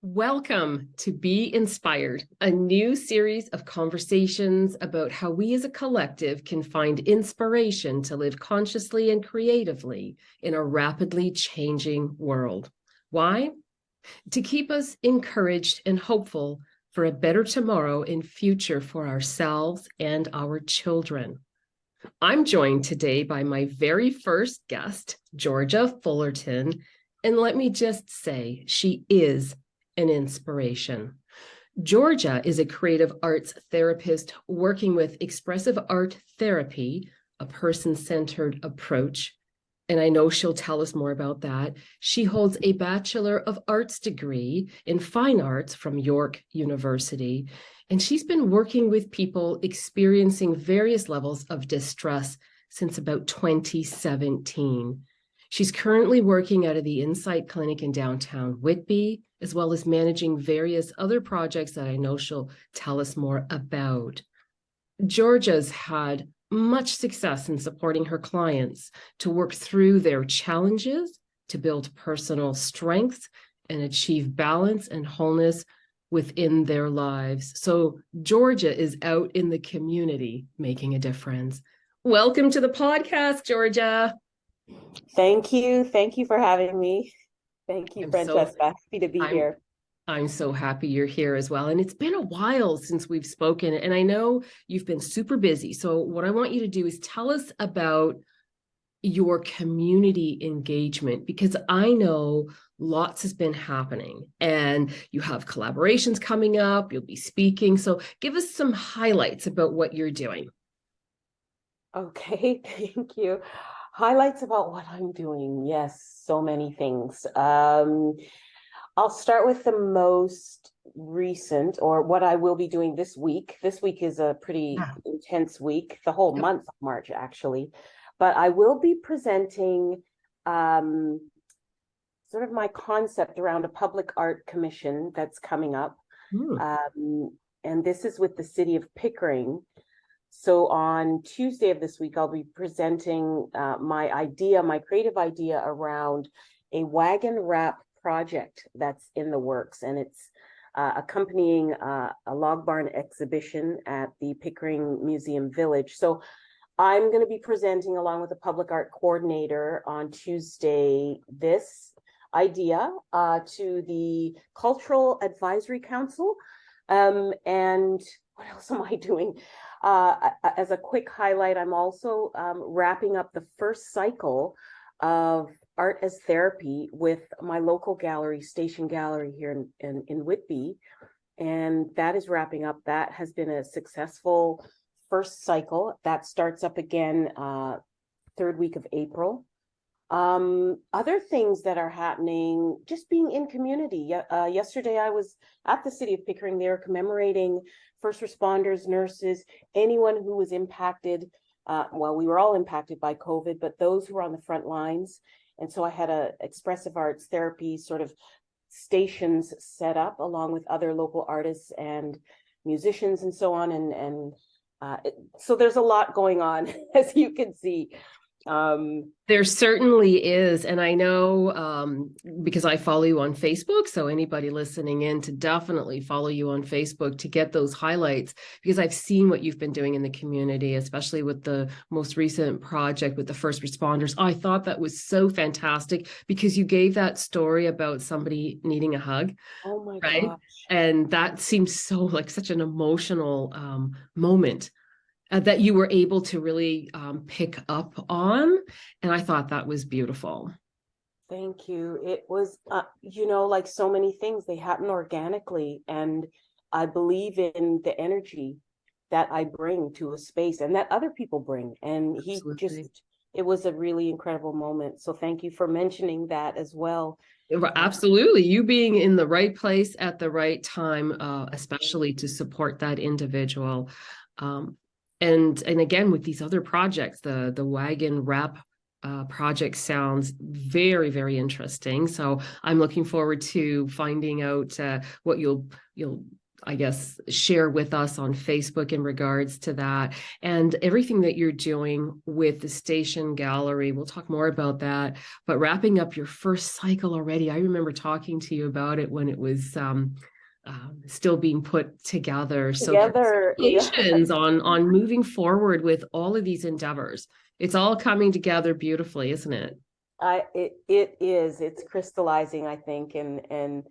Welcome to Be Inspired, a new series of conversations about how we as a collective can find inspiration to live consciously and creatively in a rapidly changing world. Why? To keep us encouraged and hopeful for a better tomorrow and future for ourselves and our children. I'm joined today by my very first guest, Georgia Fullerton, and let me just say, she is an inspiration. Georgia is a creative arts therapist working with expressive art therapy, a person-centered approach. And I know she'll tell us more about that. She holds a Bachelor of Arts degree in Fine Arts from York University. And she's been working with people experiencing various levels of distress since about 2017. She's currently working out of the Insight Clinic in downtown Whitby, as well as managing various other projects that I know she'll tell us more about. Georgia's had much success in supporting her clients to work through their challenges, to build personal strength, and achieve balance and wholeness within their lives. So Georgia is out in the community making a difference. Welcome to the podcast, Georgia. Thank you. Thank you for having me. Thank you, Francesca. Happy to be here. I'm so happy you're here as well. And it's been a while since we've spoken, and I know you've been super busy. So what I want you to do is tell us about your community engagement, because I know lots has been happening and you have collaborations coming up, you'll be speaking. So give us some highlights about what you're doing. Okay, thank you. Highlights about what I'm doing. Yes, so many things. I'll start with the most recent, or what I will be doing this week. This week is a pretty intense week, the whole month of March, actually. But I will be presenting sort of my concept around a public art commission that's coming up. And this is with the city of Pickering. So on Tuesday of this week, I'll be presenting my creative idea around a wagon wrap project that's in the works, and it's accompanying a log barn exhibition at the Pickering Museum Village. So I'm going to be presenting along with a public art coordinator on Tuesday this idea to the Cultural Advisory Council. And what else am I doing? As a quick highlight, I'm also wrapping up the first cycle of art as therapy with my local gallery, Station Gallery here in Whitby. And that is wrapping up. That has been a successful first cycle. That starts up again third week of April. Other things that are happening, just being in community. Yesterday I was at the city of Pickering. They were commemorating first responders, nurses, anyone who was impacted. Well, we were all impacted by COVID, but those who were on the front lines. And so I had a expressive arts therapy sort of stations set up along with other local artists and musicians and so on. So there's a lot going on, as you can see. There certainly is. And I know because I follow you on Facebook, so anybody listening in to definitely follow you on Facebook to get those highlights, because I've seen what you've been doing in the community, especially with the most recent project with the first responders. I thought that was so fantastic because you gave that story about somebody needing a hug. Oh my right? gosh. And that seems so like such an emotional moment. That you were able to really pick up on. And I thought that was beautiful. Thank you. It was, like so many things, they happen organically. And I believe in the energy that I bring to a space and that other people bring. And it was a really incredible moment. So thank you for mentioning that as well. Absolutely. You being in the right place at the right time, especially to support that individual. And again, with these other projects, the wagon wrap project sounds very, very interesting. So I'm looking forward to finding out what you'll I guess, share with us on Facebook in regards to that and everything that you're doing with the Station Gallery. We'll talk more about that, but wrapping up your first cycle already. I remember talking to you about it when it was still being put together. So Together, yeah. congratulations on moving forward with all of these endeavors. It's all coming together beautifully, isn't it? It's crystallizing, I think, and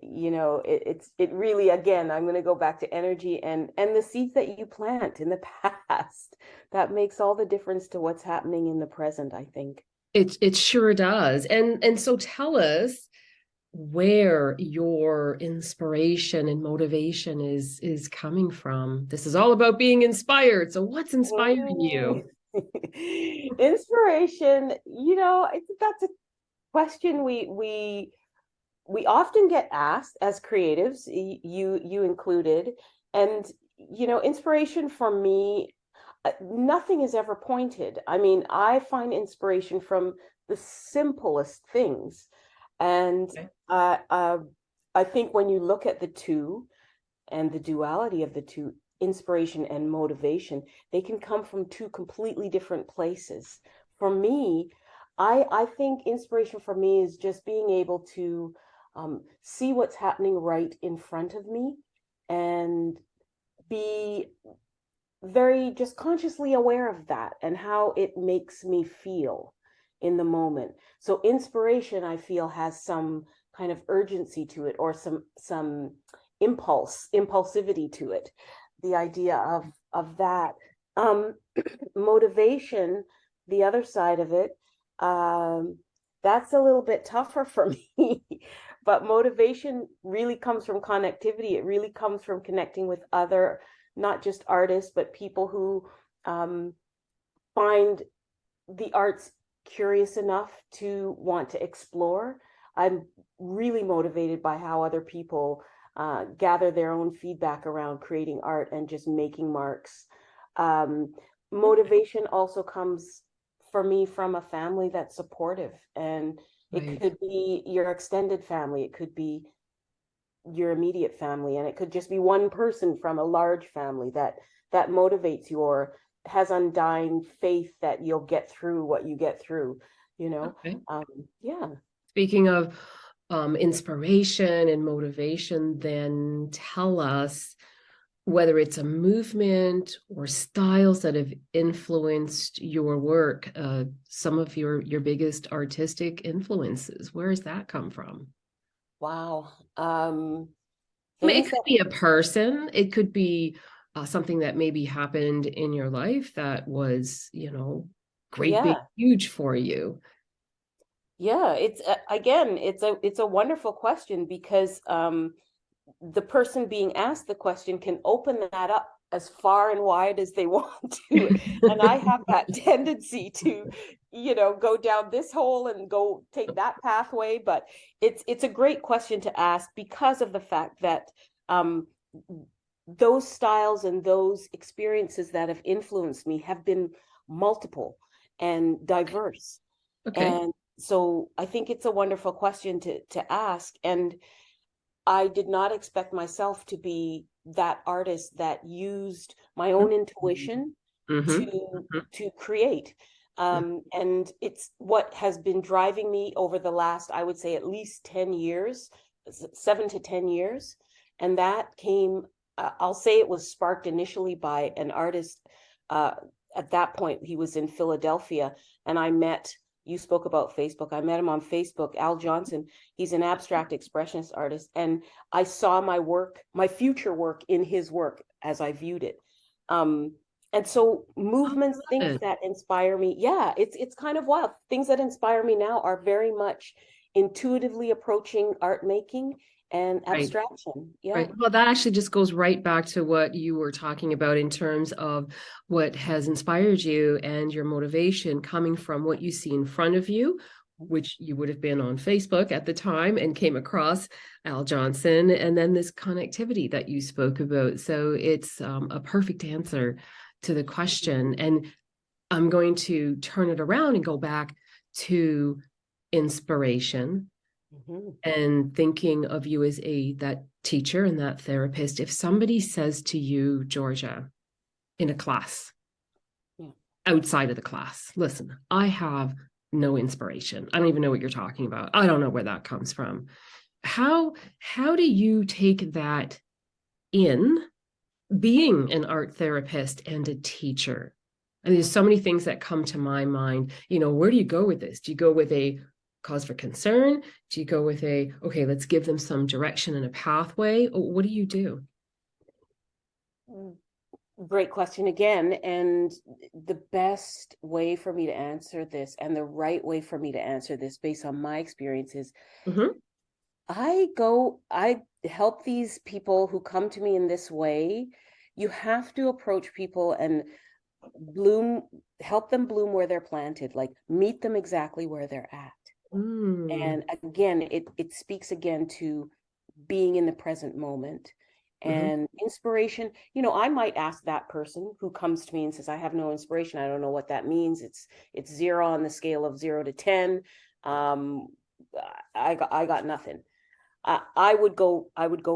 it really, again, I'm going to go back to energy and the seeds that you plant in the past that makes all the difference to what's happening in the present, I think. It sure does. And so tell us where your inspiration and motivation is coming from. This is all about being inspired. So what's inspiring you? Inspiration, I think that's a question we often get asked as creatives, you included. And inspiration for me, nothing is ever pointed. I mean, I find inspiration from the simplest things. And Okay. I think when you look at the two and the duality of the two, inspiration and motivation, they can come from two completely different places. For me, I think inspiration for me is just being able to see what's happening right in front of me and be very just consciously aware of that and how it makes me feel in the moment. So inspiration, I feel, has some kind of urgency to it, or some impulsivity to it. The idea of that. Motivation, the other side of it, that's a little bit tougher for me. But motivation really comes from connectivity. It really comes from connecting with other, not just artists, but people who find the arts curious enough to want to explore. I'm really motivated by how other people gather their own feedback around creating art and just making marks. Motivation also comes for me from a family that's supportive, and it Right. could be your extended family, it could be your immediate family, and it could just be one person from a large family that motivates you or has undying faith that you'll get through what you get through, Okay. yeah. Speaking of inspiration and motivation, then tell us whether it's a movement or styles that have influenced your work, some of your biggest artistic influences. Where does that come from? Wow. I mean, it Things could that, be a person, it could be something that maybe happened in your life that was, great, big, yeah, huge for you. yeah, it's again, it's a wonderful question because the person being asked the question can open that up as far and wide as they want to. And I have that tendency to, go down this hole and go take that pathway. But it's a great question to ask because of the fact that um, those styles and those experiences that have influenced me have been multiple and diverse. Okay. And so I think it's a wonderful question to ask. And I did not expect myself to be that artist that used my own intuition Mm-hmm. to create. And it's what has been driving me over the last, I would say, at least 10 years, 7 to 10 years. And that came, I'll say it was sparked initially by an artist. Uh, at that point, he was in Philadelphia, and you spoke about Facebook. I met him on Facebook, Al Johnson. He's an abstract expressionist artist. And I saw my future work in his work as I viewed it. And so I movements, love things it. that inspire me. Yeah, it's kind of wild. Things that inspire me now are very much intuitively approaching art making and Right. abstraction. Yeah. Right. Well, that actually just goes right back to what you were talking about in terms of what has inspired you and your motivation coming from what you see in front of you, which you would have been on Facebook at the time and came across Al Johnson, and then this connectivity that you spoke about. So it's a perfect answer to the question. And I'm going to turn it around and go back to inspiration. And thinking of you as that teacher and that therapist, if somebody says to you, Georgia, in a class, outside of the class, listen, I have no inspiration. I don't even know what you're talking about. I don't know where that comes from. How do you take that in, being an art therapist and a teacher? And there's so many things that come to my mind. Where do you go with this? Do you go with a cause for concern? Do you go with okay, let's give them some direction and a pathway? What do you do? Great question again. And the best way for me to answer this, and the right way for me to answer this based on my experiences, I help these people who come to me in this way. You have to approach people and help them bloom where they're planted, like meet them exactly where they're at. And again, it speaks again to being in the present moment. And inspiration, I might ask that person who comes to me and says, I have no inspiration. I don't know what that means. It's 0 on the scale of 0 to 10. I got nothing. I would go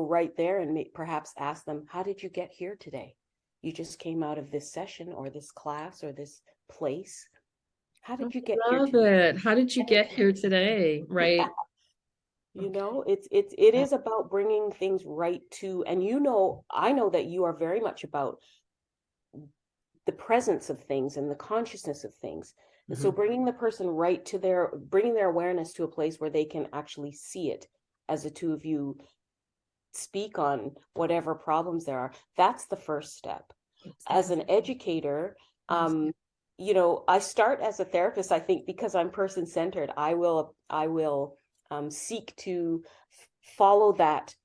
right there and perhaps ask them, how did you get here today? You just came out of this session or this class or this place. How did you get here today? How did you get here today? Right. It is about bringing things right to, and I know that you are very much about the presence of things and the consciousness of things. And so bringing the person right to bringing their awareness to a place where they can actually see it as the two of you speak on whatever problems there are. That's the first step. As an educator, I start as a therapist, I think, because I'm person-centered. I will seek to follow that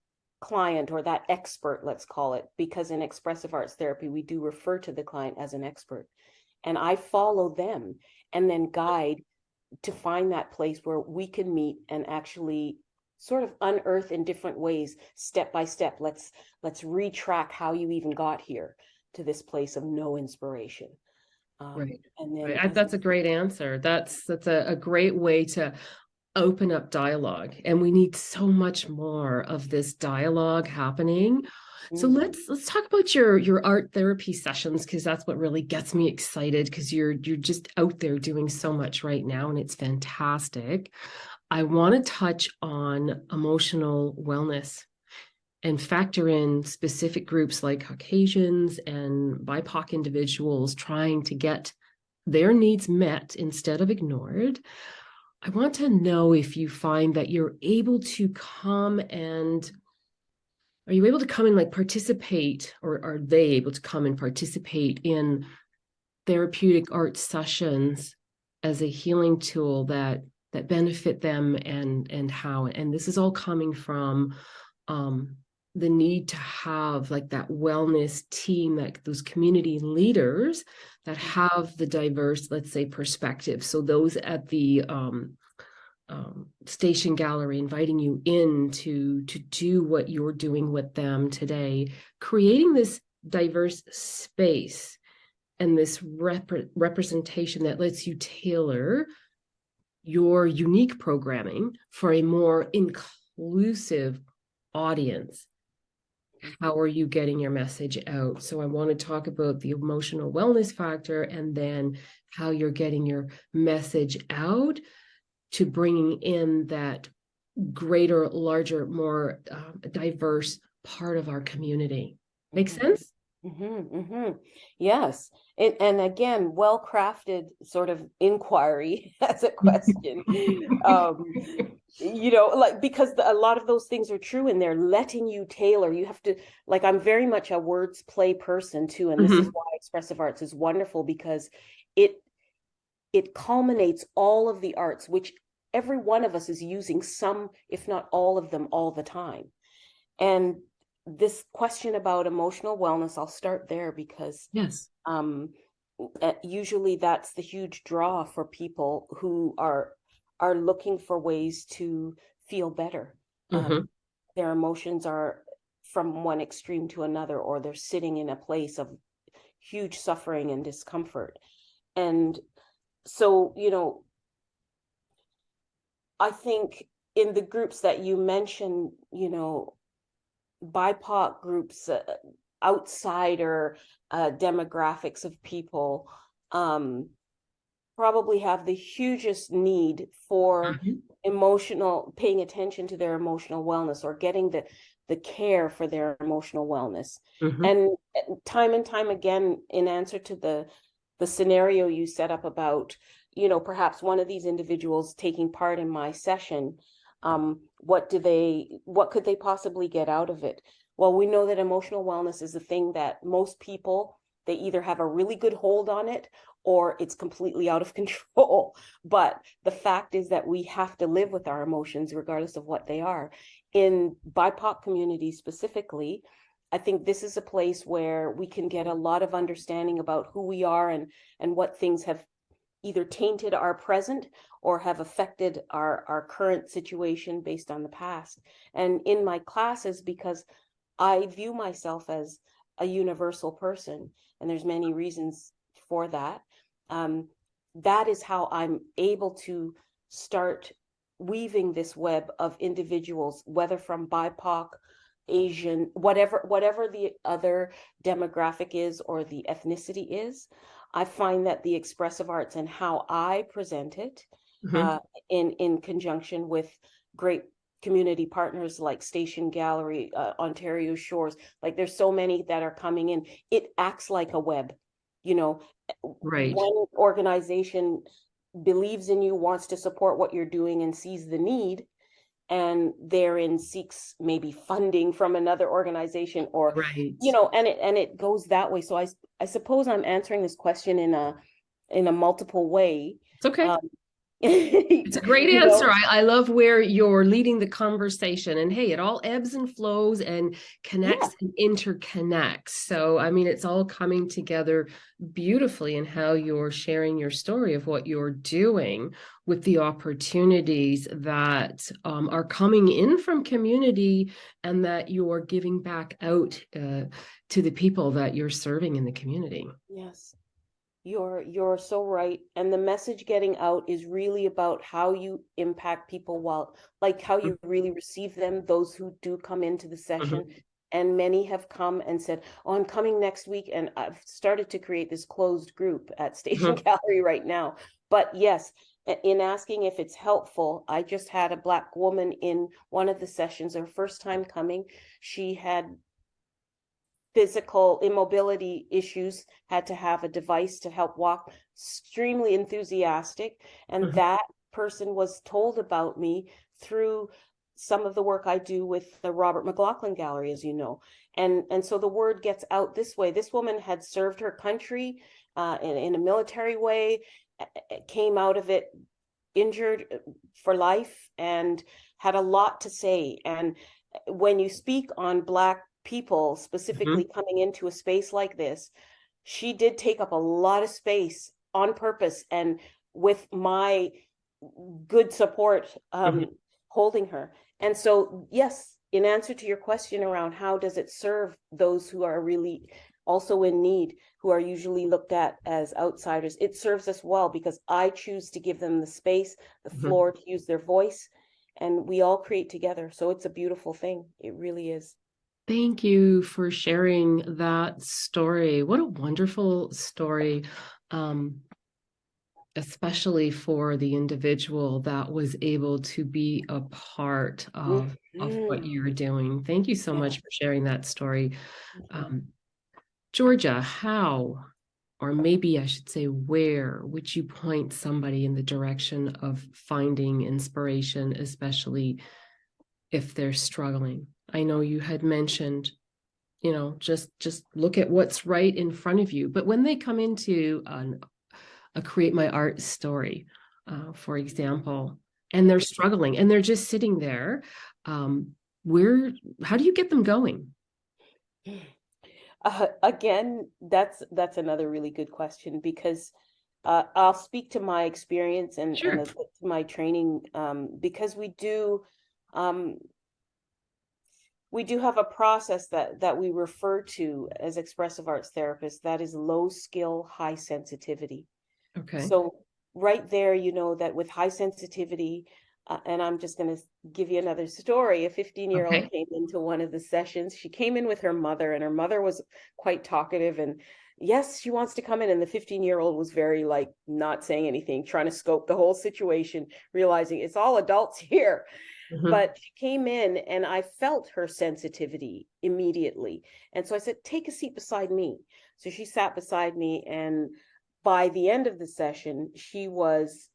client or that expert, let's call it, because in expressive arts therapy, we do refer to the client as an expert. And I follow them and then guide to find that place where we can meet and actually sort of unearth in different ways, step by step. Let's retrack how you even got here to this place of no inspiration. Right. And then right. That's a great answer. That's a great way to open up dialogue, and we need so much more of this dialogue happening. So let's talk about your art therapy sessions, because that's what really gets me excited, because you're just out there doing so much right now, and it's fantastic. I want to touch on emotional wellness and factor in specific groups like Caucasians and BIPOC individuals trying to get their needs met instead of ignored. I want to know if you find that you're able to come and are you able to come and like participate, or are they able to come and participate in therapeutic art sessions as a healing tool that benefit them, and how? And this is all coming from the need to have like that wellness team, like those community leaders that have the diverse, let's say, perspective. So those at the station gallery inviting you in to do what you're doing with them today, creating this diverse space and this representation that lets you tailor your unique programming for a more inclusive audience. How are you getting your message out? So I want to talk about the emotional wellness factor, and then how you're getting your message out to bringing in that greater, larger, more diverse part of our community. Make sense? Yes. And again, well-crafted sort of inquiry as a question. Like, because a lot of those things are true, and they're letting you tailor. You have to, like, I'm very much a words play person too. And this is why expressive arts is wonderful, because it culminates all of the arts, which every one of us is using some, if not all of them, all the time. And this question about emotional wellness, I'll start there, because yes, usually that's the huge draw for people who are looking for ways to feel better. Their emotions are from one extreme to another, or they're sitting in a place of huge suffering and discomfort. And so, I think in the groups that you mentioned, you know, BIPOC groups, outsider demographics of people, probably have the hugest need for paying attention to their emotional wellness, or getting the care for their emotional wellness. And time again, in answer to the scenario you set up about, you know, perhaps one of these individuals taking part in my session, what could they possibly get out of it? Well, we know that emotional wellness is a thing that most people, they either have a really good hold on it, or it's completely out of control. But the fact is that we have to live with our emotions regardless of what they are. In BIPOC communities specifically, I think this is a place where we can get a lot of understanding about who we are, and what things have either tainted our present or have affected our current situation based on the past. And in my classes, because I view myself as a universal person, and there's many reasons for that, that is how I'm able to start weaving this web of individuals, whether from BIPOC, Asian, whatever the other demographic is or the ethnicity is. I find that the expressive arts and how I present it, in conjunction with great community partners like Station Gallery, Ontario Shores, like there's so many that are coming in. It acts like a web, you know. Right. One organization believes in you, wants to support what you're doing, and sees the need, and therein seeks maybe funding from another organization, or you know, and it goes that way. So I suppose I'm answering this question in a multiple way. It's okay. It's a great answer. I love where you're leading the conversation, and hey, it all ebbs and flows and connects and interconnects. So, I mean, it's all coming together beautifully in how you're sharing your story of what you're doing with the opportunities that are coming in from community, and that you're giving back out to the people that you're serving in the community. Yes. You're so right. And the message getting out is really about how you impact people, while like how you really receive them, those who do come into the session. And many have come and said, oh, I'm coming next week. And I've started to create this closed group at Station Gallery right now. But yes, in asking if it's helpful, I just had a Black woman in one of the sessions, her first time coming. She had physical immobility issues, had to have a device to help walk, extremely enthusiastic. And that person was told about me through some of the work I do with the Robert McLaughlin Gallery, as you know. And so the word gets out this way. This woman had served her country in a military way, came out of it injured for life, and had a lot to say. And when you speak on Black people specifically coming into a space like this, she did take up a lot of space on purpose, and with my good support, holding her. And so, yes, in answer to your question around how does it serve those who are really also in need, who are usually looked at as outsiders, it serves us well, because I choose to give them the space, the floor to use their voice, and we all create together. So it's a beautiful thing. It really is. Thank you for sharing that story. What a wonderful story, especially for the individual that was able to be a part of what you're doing. Thank you so much for sharing that story. Georgia, how, or maybe I should say, where would you point somebody in the direction of finding inspiration, especially if they're struggling? I know you had mentioned, you know, just look at what's right in front of you. But when they come into a Create My Art story, for example, and they're struggling and they're just sitting there, how do you get them going? Again, that's another really good question, because I'll speak to my experience and to my training, because we do have a process that we refer to as expressive arts therapists, that is low skill, high sensitivity. Okay. So right there, you know that with high sensitivity, And I'm just going to give you another story. A 15-year-old Okay. came into one of the sessions. She came in with her mother, and her mother was quite talkative. And yes, she wants to come in. And the 15-year-old was very like not saying anything, trying to scope the whole situation, realizing it's all adults here. Mhm. But she came in and I felt her sensitivity immediately. And so I said, take a seat beside me. So she sat beside me. And by the end of the session, she was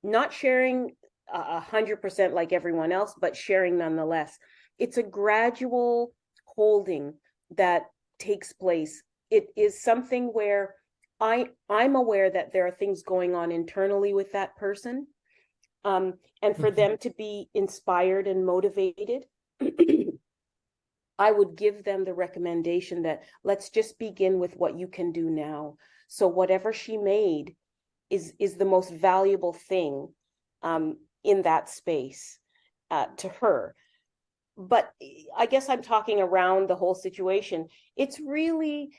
not sharing 100% like everyone else, but sharing nonetheless. It's a gradual holding that takes place. It is something where I'm aware that there are things going on internally with that person. And for them to be inspired and motivated, I would give them the recommendation that let's just begin with what you can do now. So whatever she made is the most valuable thing in that space to her. But I guess I'm talking around the whole situation. It's really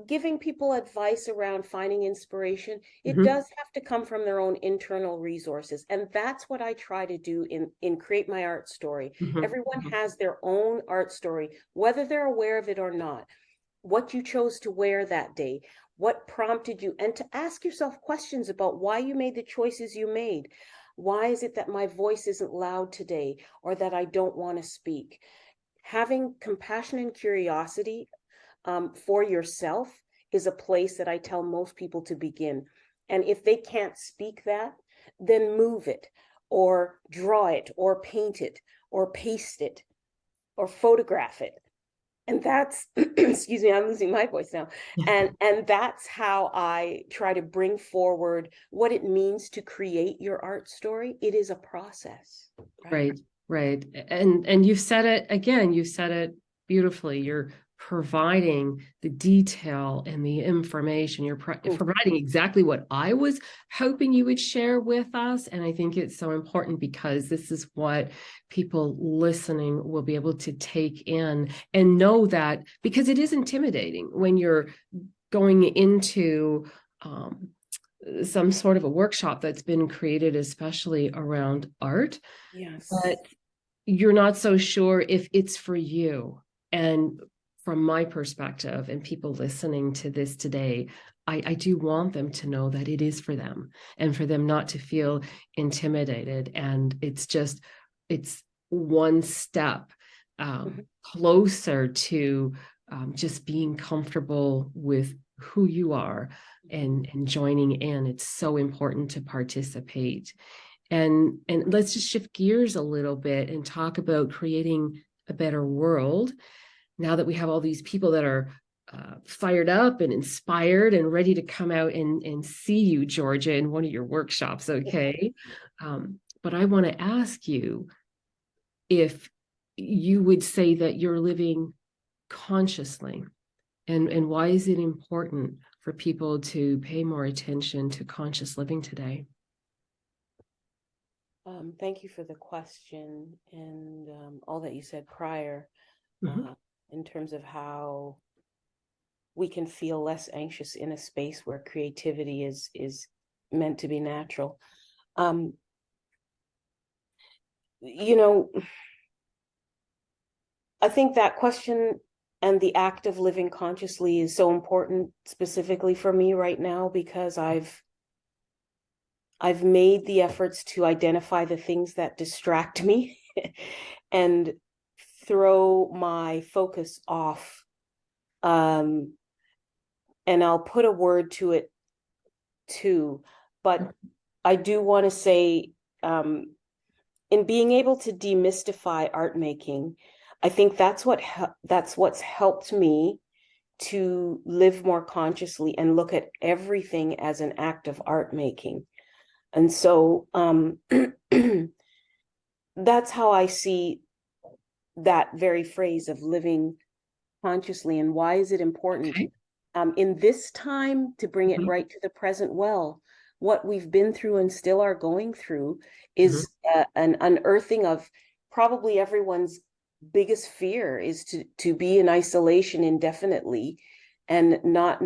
giving people advice around finding inspiration. It Mhm. does have to come from their own internal resources. And that's what I try to do in Create My Art Story. Mhm. Everyone Mhm. has their own art story, whether they're aware of it or not. What you chose to wear that day, what prompted you, and to ask yourself questions about why you made the choices you made. Why is it that my voice isn't loud today, or that I don't want to speak? Having compassion and curiosity for yourself is a place that I tell most people to begin. And if they can't speak that, then move it, or draw it, or paint it, or paste it, or photograph it. And that's excuse me, I'm losing my voice now. And that's how I try to bring forward what it means to create your art story. It is a process, right? Right, right. And you said it again, you said it beautifully. You're providing the detail and the information. You're providing exactly what I was hoping you would share with us. And I think it's so important because this is what people listening will be able to take in and know that, because it is intimidating when you're going into some sort of a workshop that's been created especially around art, Yes. but you're not so sure if it's for you. And from my perspective, and people listening to this today, I do want them to know that it is for them, and for them not to feel intimidated. And it's one step closer to just being comfortable with who you are, and joining in. It's so important to participate. And let's just shift gears a little bit and talk about creating a better world now that we have all these people that are fired up and inspired and ready to come out and see you, Georgia, in one of your workshops. Okay. But I want to ask you if you would say that you're living consciously, and why is it important for people to pay more attention to conscious living today? Thank you for the question and all that you said prior Mhm. uh, in terms of how we can feel less anxious in a space where creativity is meant to be natural. Um, you know, I think that question and the act of living consciously is so important specifically for me right now because I've made the efforts to identify the things that distract me and throw my focus off. Um, and I'll put a word to it too, but I do want to say, in being able to demystify art making, I think that's what's helped me to live more consciously and look at everything as an act of art making. And so that's how I see that very phrase of living consciously. And why is it important Okay. in this time to bring it Mhm. right to the present? Well, what we've been through and still are going through Mhm. is an unearthing of probably everyone's biggest fear is to be in isolation indefinitely and not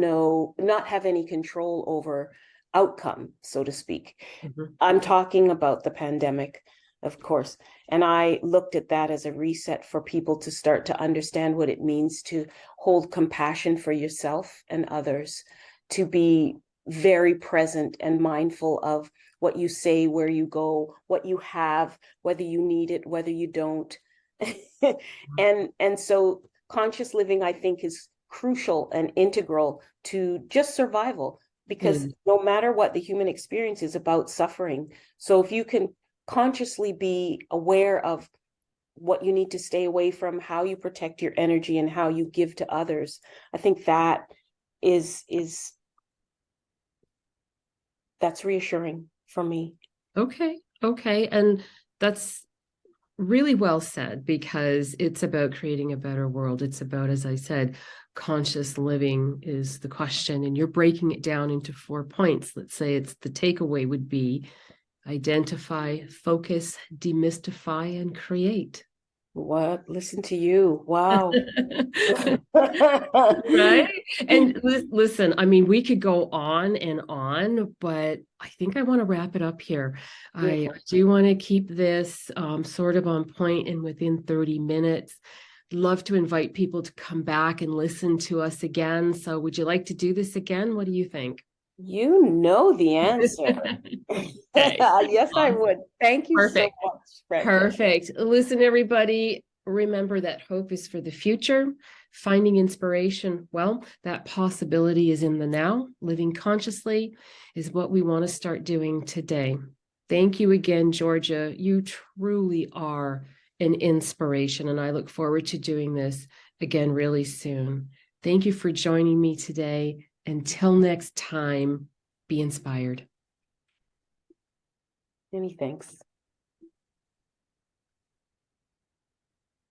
have any control over outcome, so to speak. Mhm. I'm talking about the pandemic. Of course. And I looked at that as a reset for people to start to understand what it means to hold compassion for yourself and others, to be very present and mindful of what you say, where you go, what you have, whether you need it, whether you don't. And so conscious living, I think, is crucial and integral to just survival, because no matter what, the human experience is about suffering. So if you can consciously be aware of what you need to stay away from, how you protect your energy, and how you give to others, I think that is that's reassuring for me. Okay. And that's really well said, because it's about creating a better world. It's about, as I said, conscious living is the question, and you're breaking it down into 4 points. Let's say it's the takeaway would be identify, focus, demystify, and create. What? Listen to you. Wow. Right? And listen, I mean, we could go on and on, but I think I want to wrap it up here. I do want to keep this sort of on point and within 30 minutes. Love to invite people to come back and listen to us again. So would you like to do this again? What do you think? You know the answer. Yes, I would. Thank you so much, Fred. Perfect. Listen, everybody, remember that hope is for the future. Finding inspiration, well, that possibility is in the now. Living consciously is what we want to start doing today. Thank you again, Georgia. You truly are an inspiration, and I look forward to doing this again really soon. Thank you for joining me today. Until next time, be inspired. Many thanks.